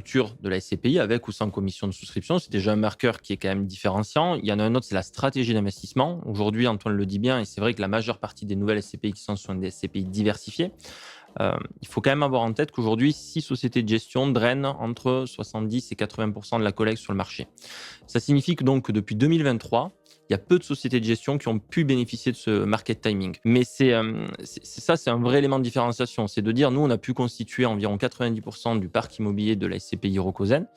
structure de la SCPI, avec ou sans commission de souscription. C'est déjà un marqueur qui est quand même différenciant. Il y en a un autre, c'est la stratégie d'investissement. Aujourd'hui, Antoine le dit bien, et c'est vrai que la majeure partie des nouvelles SCPI qui sont des SCPI diversifiées. Il faut quand même avoir en tête qu'aujourd'hui, 6 sociétés de gestion drainent entre 70 et 80% de la collecte sur le marché. Ça signifie que donc depuis 2023, il y a peu de sociétés de gestion qui ont pu bénéficier de ce market timing. Mais c'est un vrai élément de différenciation. C'est de dire, nous, on a pu constituer environ 90% du parc immobilier de la SCPI Rocosen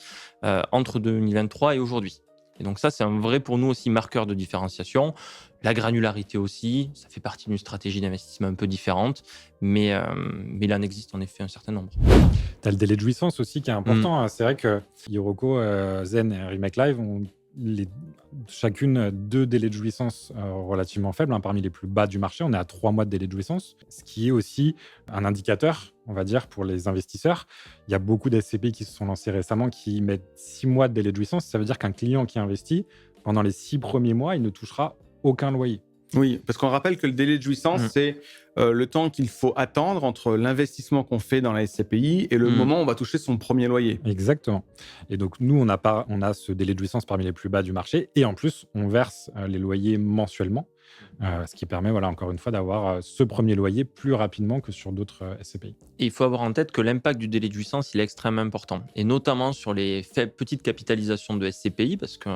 entre 2023 et aujourd'hui. Et donc ça, c'est un vrai, pour nous aussi, marqueur de différenciation. La granularité aussi, ça fait partie d'une stratégie d'investissement un peu différente, mais il en existe en effet un certain nombre. Tu as le délai de jouissance aussi qui est important. C'est vrai que Iroko, Zen et Remake Live ont chacune 2 délais de jouissance relativement faibles, parmi les plus bas du marché. On est à 3 mois de délai de jouissance, ce qui est aussi un indicateur, on va dire, pour les investisseurs. Il y a beaucoup d'SCPI qui se sont lancés récemment qui mettent 6 mois de délai de jouissance. Ça veut dire qu'un client qui investit, pendant les 6 premiers mois, il ne touchera aucun loyer. Oui, parce qu'on rappelle que le délai de jouissance, c'est le temps qu'il faut attendre entre l'investissement qu'on fait dans la SCPI et le moment où on va toucher son premier loyer. Exactement. Et donc, nous, on a ce délai de jouissance parmi les plus bas du marché. Et en plus, on verse les loyers mensuellement, ce qui permet, encore une fois, d'avoir ce premier loyer plus rapidement que sur d'autres SCPI. Et il faut avoir en tête que l'impact du délai de jouissance, il est extrêmement important. Et notamment sur les petites capitalisations de SCPI, parce que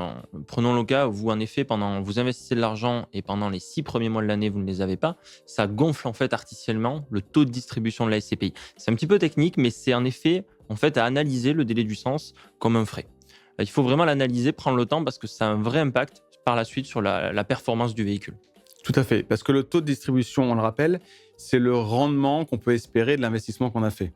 prenons le cas où vous, en effet, vous investissez de l'argent et pendant les 6 premiers mois de l'année, vous ne les avez pas, ça gonfle en fait artificiellement le taux de distribution de la SCPI. C'est un petit peu technique, mais c'est en effet à analyser le délai de jouissance comme un frais. Il faut vraiment l'analyser, prendre le temps, parce que ça a un vrai impact par la suite sur la performance du véhicule. Tout à fait, parce que le taux de distribution, on le rappelle, c'est le rendement qu'on peut espérer de l'investissement qu'on a fait.